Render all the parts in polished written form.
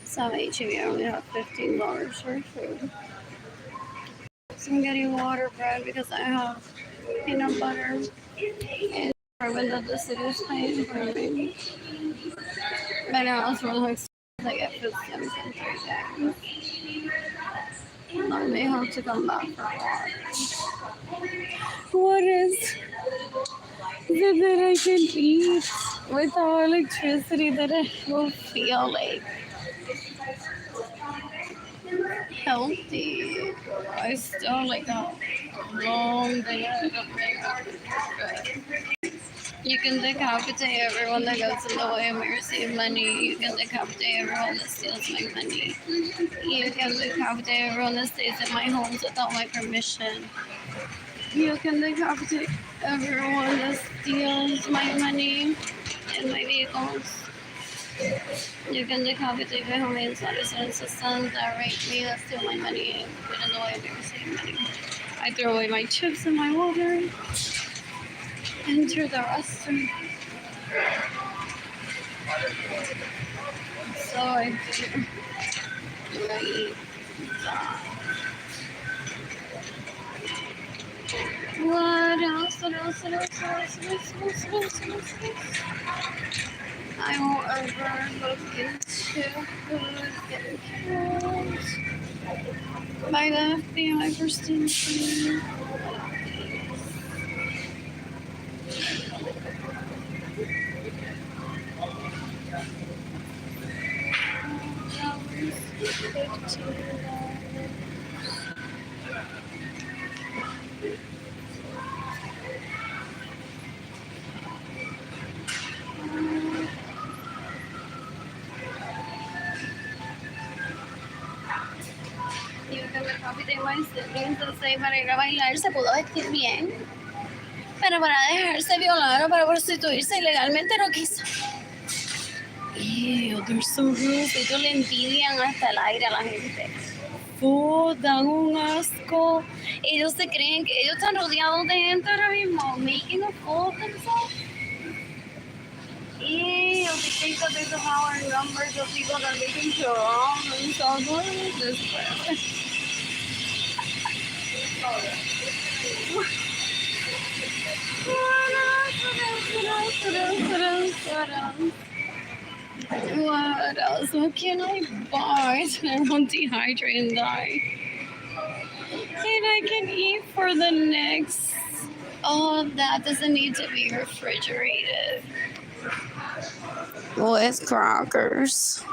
Some HEB only have $15 for food. So I'm getting water bread because I have peanut butter and carbon that the city is paying for me. But now it's really expensive. I get food stamps in 3 days. I may have to come back for water. What is it that I can eat without electricity that I will feel like healthy? I still like a long day ahead of me. You can decapitate everyone that gets in the way of me receive money. You can decapitate everyone that steals my money. You can decapitate everyone that stays in my homes without my permission. You can decapitate everyone that steals my money and my vehicles. You can decapitate my homies that is in systems that rape me, that steal my money, and get in the way of me receiving money. I throw away my chips and my water. Enter the restroom. So I do. Right. What else? I won't ever look into who's getting killed by the FBI for stinking. Entonces, para ir a bailar se pudo vestir bien, pero para dejarse violar o para prostituirse ilegalmente no quiso. Ew, they're so gross. Ellos le envidian hasta el aire a la gente. Oh, dan un asco. Ellos se creen que ellos están rodeados de gente ahora mismo, making a fool of themselves. Ew, they think that there's a power in numbers of people that they can show themselves. What is this place? What else? What can I buy? I won't dehydrate and die. And I can eat for the next. Oh, that doesn't need to be refrigerated. With crackers.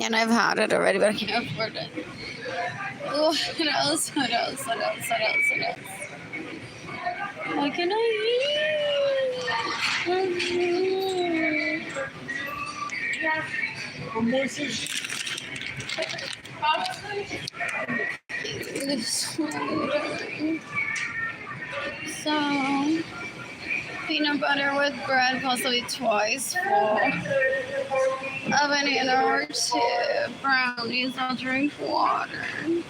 And I've had it already, but I can't afford it. What else? What can I eat? So, peanut butter with bread, possibly twice full. A banana or 2, brownies, I'll drink water.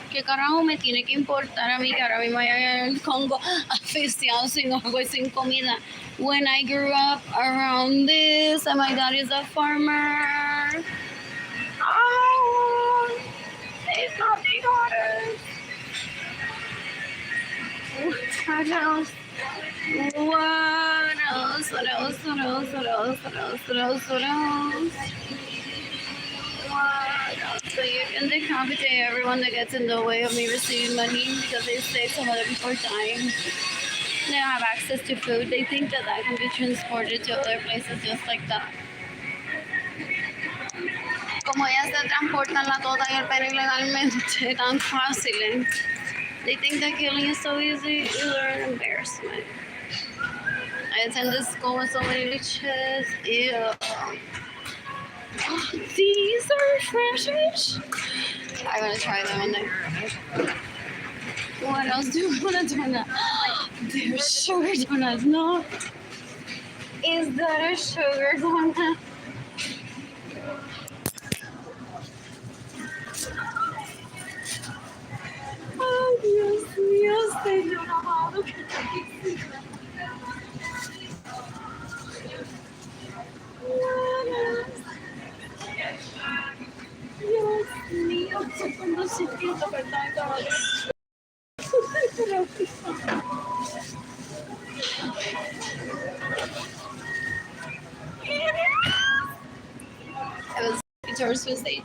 ¿Qué carajo me tiene que importar a mí que ahora mismo en el Congo asfixiado sin agua y sin comida? When I grew up around this and my dad is a farmer. Oh, it's not the water. What else? What else? What else? What else? What else? What else? What else? What else? What else? So you can decapitate everyone that gets in the way of me receiving money because they say some other people are dying. They don't have access to food. They think that that can be transported to other places just like that. Como ellas se transportan la tota y el pene ilegalmente, tan fácil. They think that killing is so easy. They're an embarrassment. I attended school with so many bitches. Ew. These are fresh. I'm gonna try them on there. What else do I want to try? They're sugar donuts. No. Is that a sugar donut? Oh, Dios mío, señor amado. Dios mío, segundo chiquito, perdón, cabrón. It was George was say,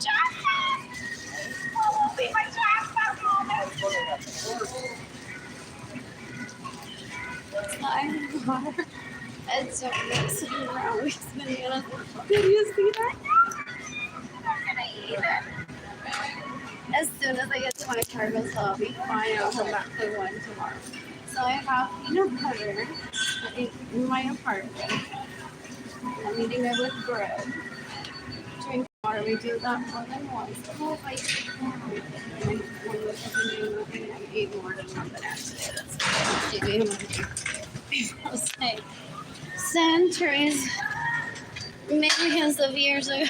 it's so nice around. Did you see that? I'm gonna eat it. As soon as I get to my apartment, so I'll be fine. I'll come back for one tomorrow. So I have peanut butter in my apartment. I'm eating it with bread. Drink water. We do that more than once. Oh, if I ate more than one, but actually that's like centuries, millions of years ago.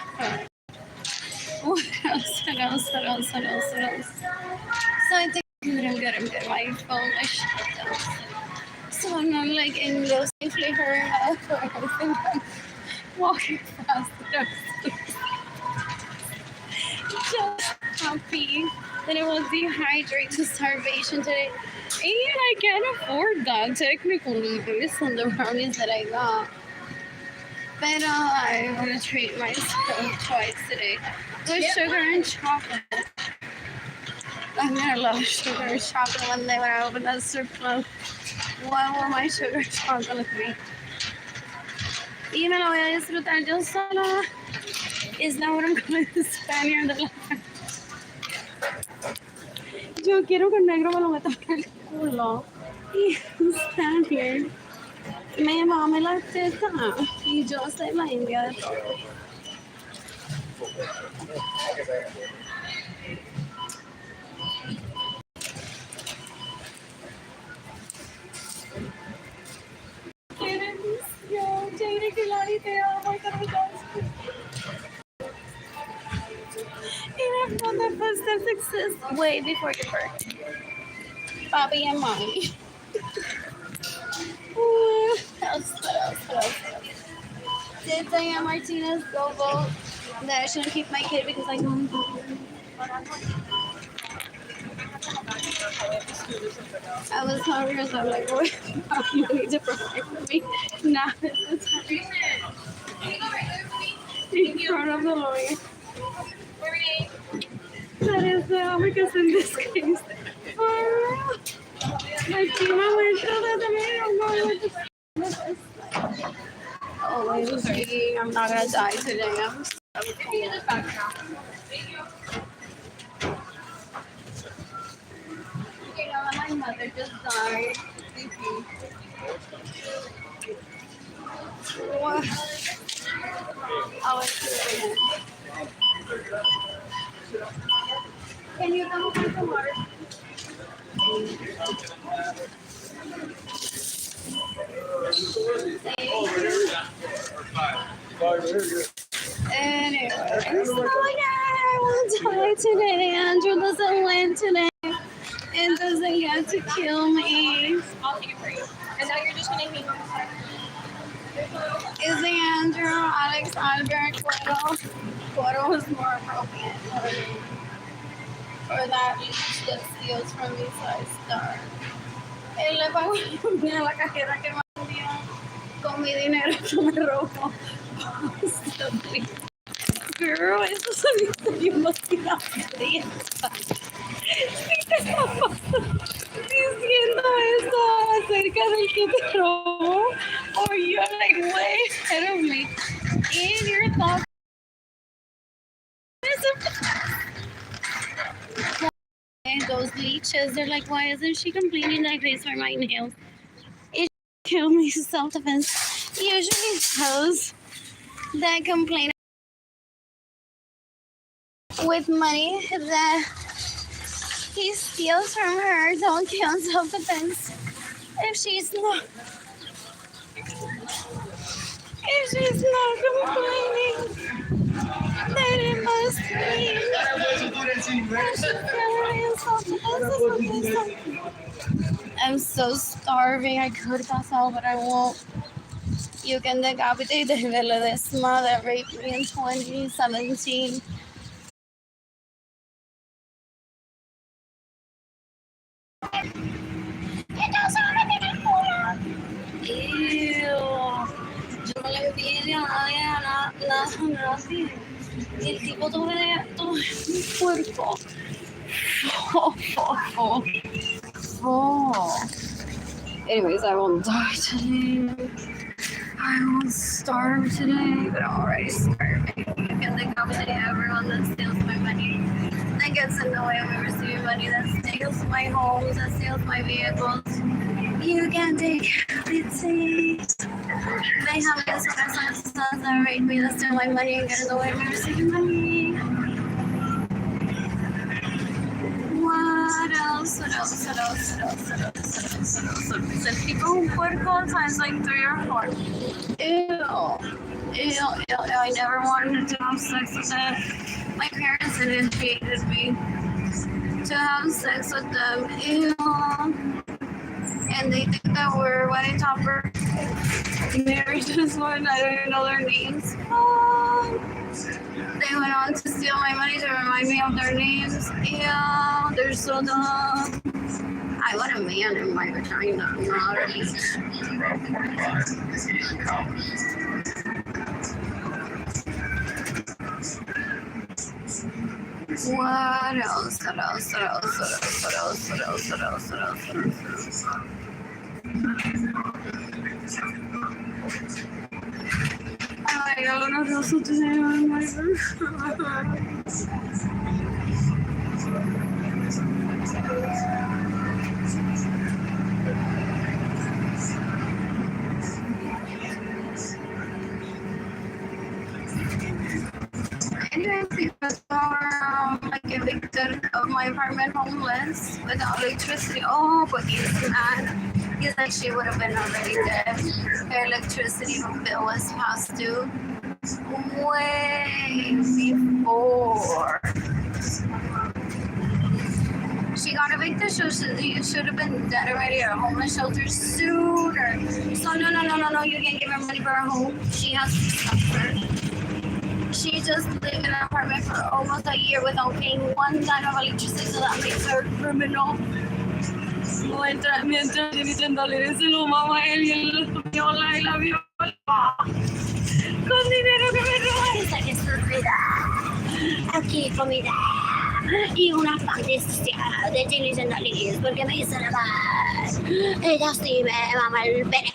What else? What else? What else? What else? What else? So I think I'm good. My phone is shut down. So I'm not like in low safely hurrying up or anything. I'm walking fast. Just happy that it will dehydrate to starvation today. And I can't afford that technically based on the brownies that I got. But I want to treat myself twice today with sugar and chocolate. I'm gonna love sugar and chocolate one day when I open that strip club. What will my sugar and chocolate be? Y me lo voy a disfrutar yo sola. Is that what I'm gonna spend here in the life? Yo quiero que el negro me lo meta por el culo. Y stand here. Me mame la teta. Y yo soy la india de todo. Jayden and Keilany, te amo. And I thought that footsteps exist way before your birth. Bobby and Mommy. What else? Did Diane Martinez go vote that I shouldn't keep my kid because I don't vote? I was telling her, so I'm like, what? You need to provide for me. Now is the time. In front of the lawyer. That is the amicus in this case. Like, you know, we're still at the mail. Oh, wait, I'm not gonna die today. I'm so cold. You know, my mother just died. What? I was doing. Can you come with some water? Anyway, so yeah, I will die today. Andrew doesn't win today. It doesn't get to kill me. I'll take it for you. And now you're just gonna hang on the side. Is the Andrew Alex Albert Cuero? Cuero was more appropriate. Or that just steals from me, so I start. Él le pagó a la cajera que me vendió con mi dinero que me robó. Girl, eso sonista bien emocionada. ¿Qué te está diciendo eso acerca del que te robó? Or you're like way ahead of me in your thoughts. And those leeches, they're like, why isn't she complaining that I pays for my nails? It kill me self-defense. Usually those that complain with money that he steals from her don't count self-defense. If she's not complaining, then it must mean that she's self-defense. I'm so starving. I could pass out, but I won't. You can decapitate the villa this mother that raped me in 2017. Ew. Yo no le vi a nadie así. Y el tipo todo mi cuerpo. Anyways, I won't die today. I won't starve today, but I'm already starving. You can decapitate everyone that steals my money, that gets in the way of me receiving money, that steals my homes, that steals my vehicles. You can decapitate. They have this person that rape me, that steal my money and get in the way of me receiving money. What else? El tipo un puerco times like 3 or 4. Ew. I never wanted to have sex with them. My parents initiated me to have sex with them. Ew. And they think that we're wedding topper. Married this one, I don't even know their names. Oh. They went on to steal my money to remind me of their names. Yeah, they're so dumb. I want a man in my vagina, not a bitch. What else? I don't know what else to say on my Anyways, because like evicted of my apartment homeless without electricity. Oh, but he's mad. He said she would have been already dead. Her electricity bill was past due way before she got evicted. She should have been dead already at a homeless shelter sooner. So no, you can't give her money for her home. She has to suffer. She just lived in an apartment for almost a year without paying one dime of electricity, so that makes her a criminal. Mientras Jayden se lo mama a él y él lo viola y la viola. Con dinero que me roba. Esa que es surpresa. Aquí comida. Y una fantasía de Jayden and Keilany porque me hizo la paz. Ella sí me mama el pene.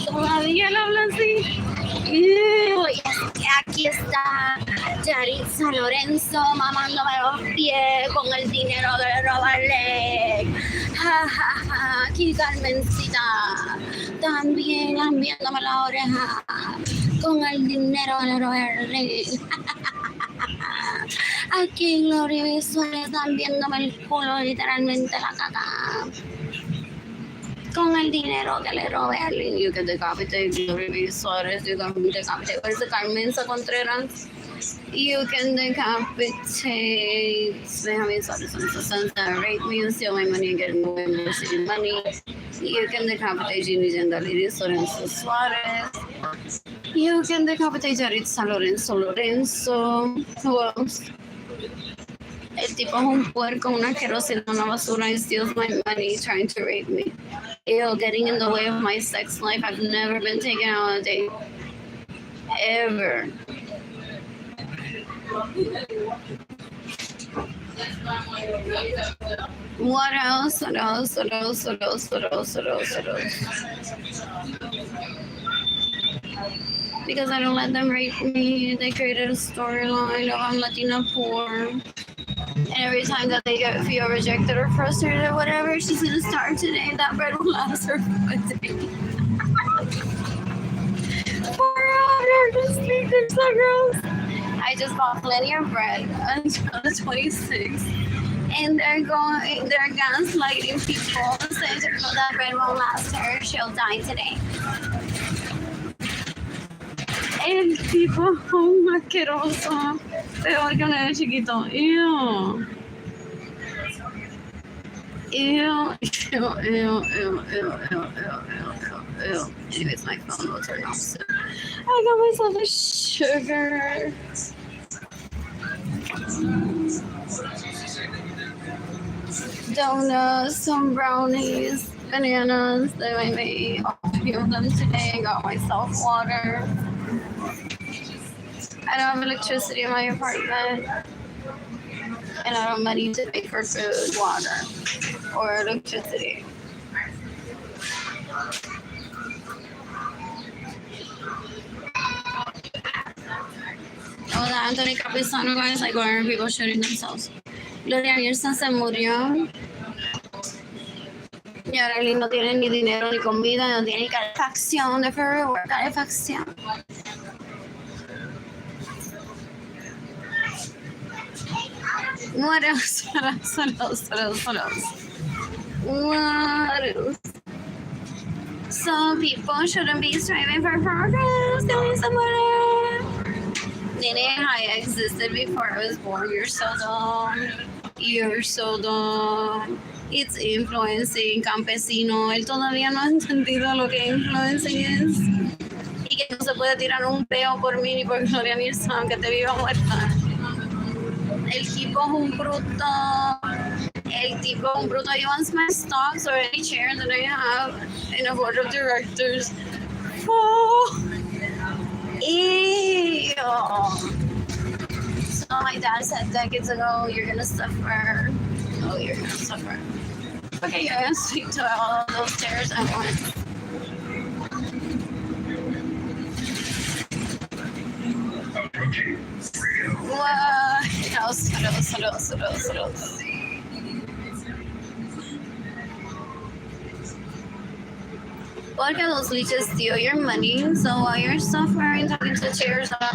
Todavía él habla así. Y es que aquí está Jayden Lorenzo mamándome los pies con el dinero de robarle. Ja, ja, ja. Aquí Carmencita también lambiéndome la oreja con el dinero de robarle. Aquí Gloria Visual están viéndome el culo, literalmente la caca. Con el dinero que le robé a Arlene. You can decapitate Gloria Suarez. You can decapitate. Where's the Carmenza Contreras? You can decapitate Benjamin Suarez and rape me and steal my money and get in the way of receiving money. You can decapitate Jayden and Lorenzo Suarez. You can decapitate Jayden Lorenzo. Who else? El tipo es un puerco, una asquerosidad, una basura, and steals my money trying to rape me. Ew, getting in the way of my sex life. I've never been taken out on a date. Ever. What else? What else? What else? What else? What else? What else? What else? Because I don't let them rape me. They created a storyline of I'm Latina poor. And every time that they feel rejected or frustrated or whatever, she's gonna start today. That bread will last her for a day. 400 just they're so gross. I just bought plenty of bread until the 26th. And they're gaslighting people saying that bread won't last her, she'll die today. And people, oh, asqueroso. Peor que un nene chiquito. Ew. Ew. Anyways, my phone will turn off soon. I got myself a sugar. Donuts, some brownies, bananas that I made. All 3 of them today. I got myself water. I don't have electricity in my apartment. And I don't have money to pay for food, water, or electricity. Oh, the Anthony Capisano guys, like, why are people shooting themselves? Gloria Nilsson se murió. Y Arlene no tiene ni dinero ni comida, no tiene ni calefacción de Forever, calefacción. What else? What else? What else? What else? What else? What else? Some people shouldn't be striving for progress. Nene, I existed before I was born. You're so dumb. You're so dumb. It's influencing, campesino. Él todavía no ha entendido lo que influencing es. Y que no se puede tirar un peo por mí ni por Gloria Nilsson, que te viva muerta. El tipo es un bruto. El tipo es un bruto. He wants my stocks or any share that I have in a board of directors. Oh. Ew. So my dad said decades ago, you're gonna suffer. Oh, you're gonna suffer. Okay, you're gonna speak to all of those chairs at once. What else? What else? What else? What else? What else? Porque those leeches steal your money, so while you're suffering, talking to chairs about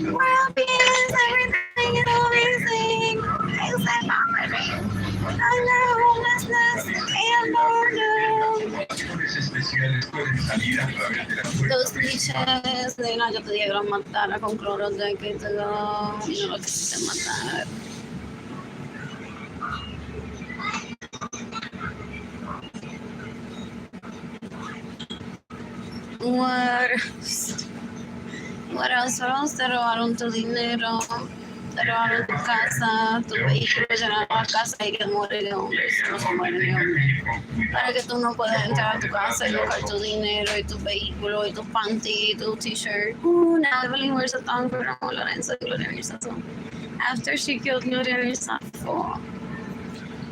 world peace, everything is amazing, except poverty, under homelessness, and boredom. Those leeches, nena, yo te dieron matar con cloro decades ago, y no lo quisiste matar. What else? What else? What else? Te robaron tu dinero, te robaron tu casa, tu vehículo, llenaron la casa y que muere de hombres, no se muere de hombres. Para que tú no puedas entrar a tu casa y buscar tu dinero y tu vehículo y tu panty y tu t-shirt. Now Evelyn wears a thong for Arlene Lorenzo and Gloria Nilsson. After she killed Gloria Nilsson.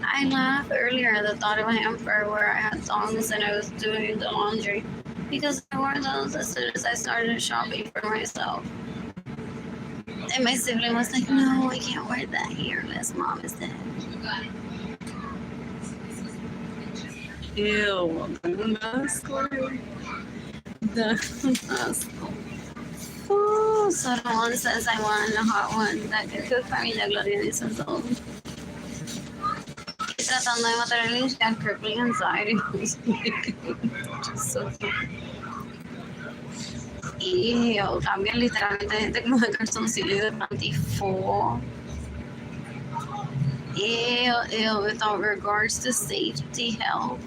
I laughed earlier at the thought of a hamper where I had thongs and I was doing the laundry. Because I wore those as soon as I started shopping for myself. And my sibling was like, no, I can't wear that hairless. Mom is dead. Ew, that's cool. That's cool. Oh, so Ramon says I want a hot one that can cook for me, la Gloria Nilsson. Tratando de matar el instant crippling anxiety. So ew, cambian literalmente gente como de calzoncillo y de pantifo. Ew, without regards to safety, health.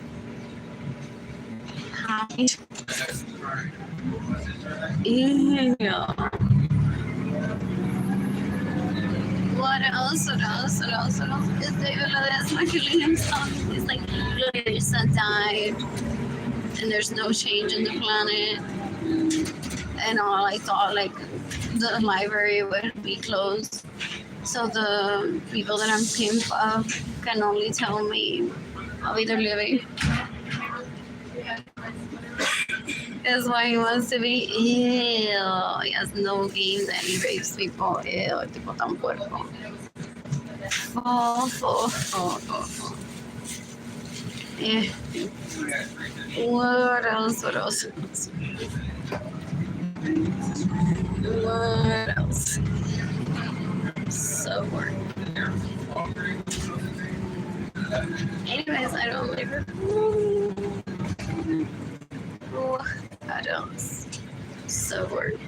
Ew. What else? What else? What else? What else? Is David Ledesma killing himself? He's like, Gloria Nilsson died. and there's no change in the planet. And all I thought, like, the library would be closed. So the people that I'm pimp of can only tell me I'll be there living. That's why he wants to be ill. He has no games and he rapes people. Ew, tipo tan puerco. Oh. Yeah. What else? What else? So bored. Anyways, I don't like her. What else? So bored.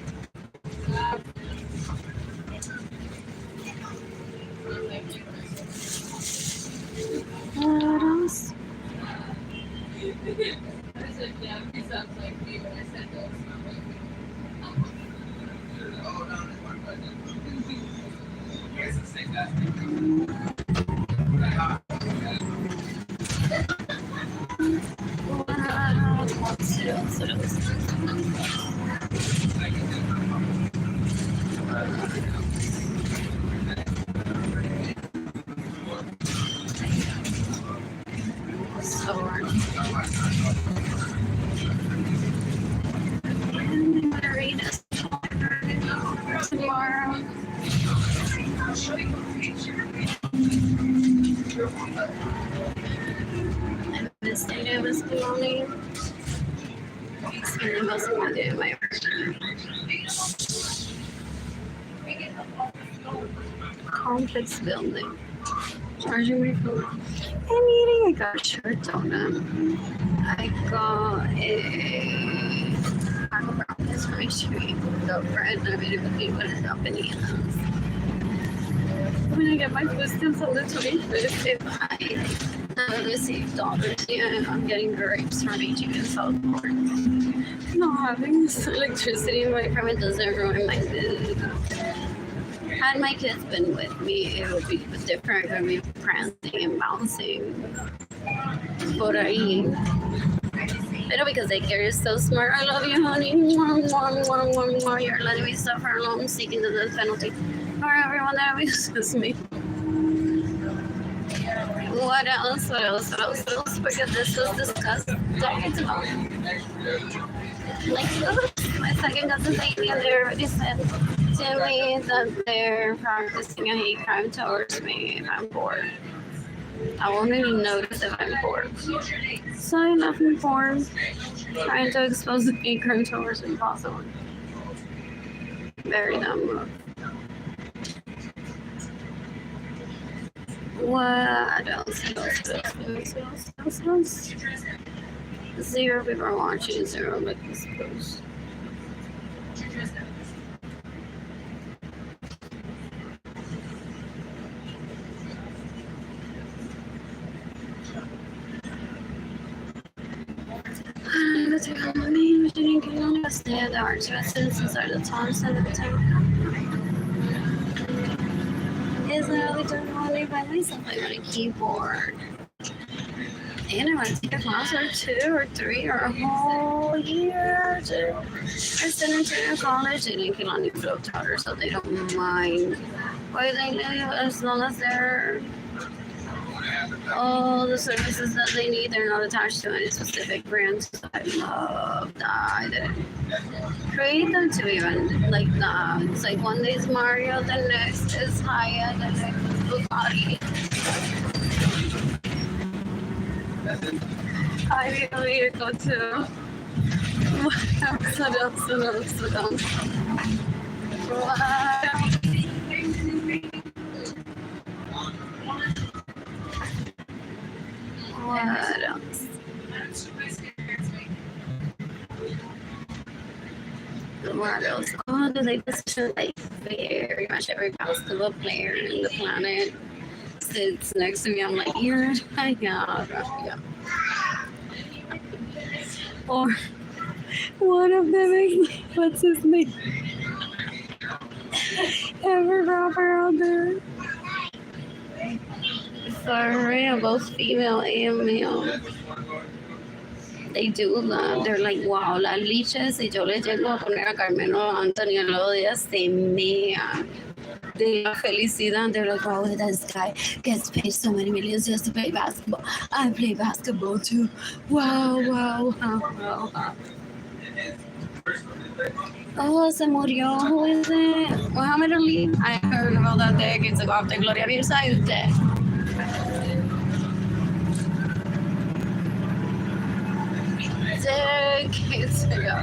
What else? What else? So bored. I'm gonna read this tomorrow. I missed Jayden and Keilany. It's been the most fun day of my complex building. Charging my phone. I'm eating. I got a short donut. I got a taco breakfast for my street without bread. I made it with me, but it's not bananas. When I get my food stamps on the 25th, if I receive dollars, yeah, I'm getting grapes from HEB in Southport. Not having this electricity in my apartment doesn't ruin my mood. Had my kids been with me, it would be different. It would be prancing and bouncing. Por ahí. Pero because daycare is so smart. I love you, honey. You're letting me suffer alone, seeking the death penalty for everyone that abuses me. What else? Because this was discussed decades ago. Like, my second cousin Amy, they already said to me that they're practicing a hate crime towards me if I'm bored. I won't even notice if I'm bored. So I left me bored, trying to expose the hate crime towards me possible. Very dumb move. What else? Zero people are watching, zero like this post. Jayden and Keilany stay at the arts residence inside the Thompson at the town. Is literally doing only by myself. I got a keyboard. And I want to take a class or 2 or 3 or a whole year. I sent them to college. Jayden and Keilany float taught her, so they don't mind where they live as long as they're all the services that they need. They're not attached to any specific brand. So I love that. I didn't create them to even like that. It's like one day is Mario, the next is Haya, the next is Bugatti. I really need to go to what else? What else? What else? Oh, do they position like very much every basketball player in the planet sits next to me? I'm like, yeah. Or one of them is, what's his name? Every rapper out there. For real, both female and male. They do that. They're like, wow, las liches. Y yo le llego a poner a Carmelo Anthony al lado de ella, se mea de la felicidad. They're like, wow, this guy gets paid so many millions just to play basketball. I play basketball too. Wow, wow, wow, wow, wow. Oh, se murió. Who is it? Muhammad Ali. I heard about that day que se corta Gloria Virsa y usted. Decades ago.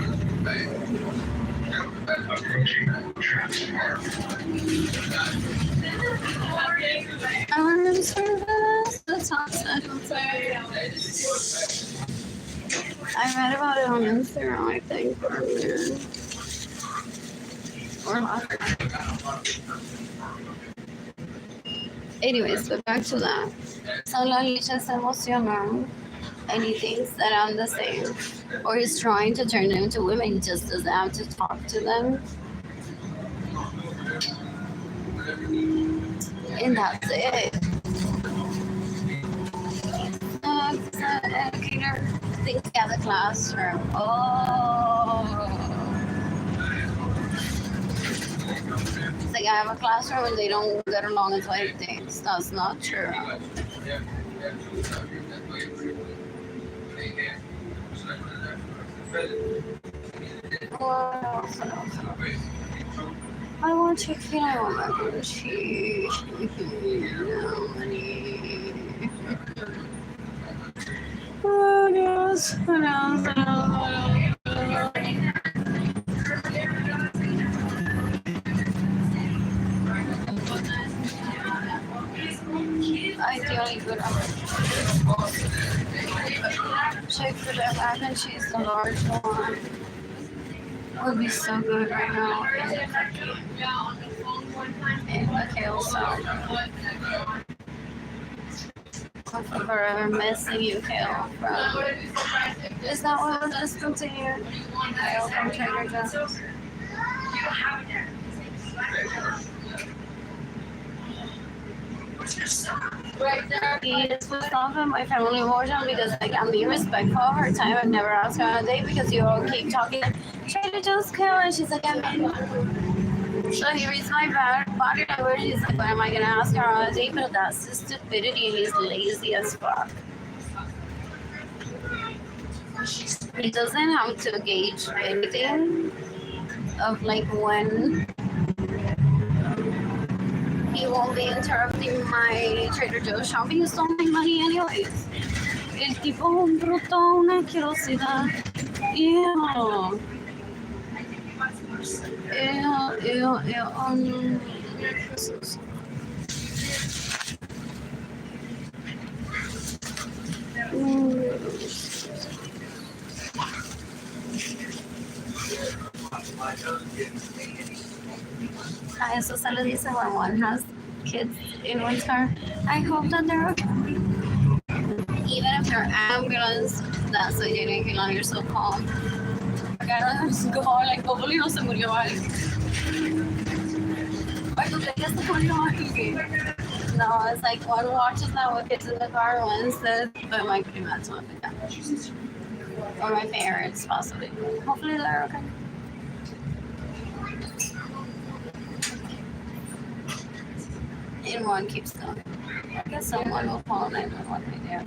I remember this. That's awesome. I read about it on Instagram, I think, or not. Anyways, but back to that. So la licha se emocionó, and he thinks that I'm the same. Or he's trying to turn them into women, he just doesn't have to talk to them. And that's it. The educator thinks he has a classroom. Oh. It's like I have a classroom and they don't get along as I think. That's not true. What else? I want chicken, I want macaroni and cheese. What else? What else? What else? Ideally good. Check for the mac and cheese, the large one. Would be so good right now. And the kale salad. I'm forever missing you, kale. From, is that what was discontinued? Kale from Trader Joe's. He is pissed off at my family emotion because like I'm being respectful of her time. I've never asked her on a date because you all keep talking. Trader Joe's kill, and she's like, I'm so he reads my body language. He's like, what am I gonna ask her on a date? But that's his stupidity, and he's lazy as fuck. He doesn't have to gauge anything of like when he won't be interrupting my Trader Joe's shopping. You stole my money anyways. El tipo es un bruto, una asquerosidad. Ew. A eso se le dice when one has kids in one's car. I hope that they're okay. Even if they're ambulance, that's what Jayden and Keilany, you're so calm. Just go like, hopefully no se murió alguien. Ay, tú creías que murió alguien. No, it's like one watches that with kids in the car, one says, but my parents won't do that. Or my parents, possibly. Hopefully they're okay. And one keeps going. I guess someone will call 911 right there.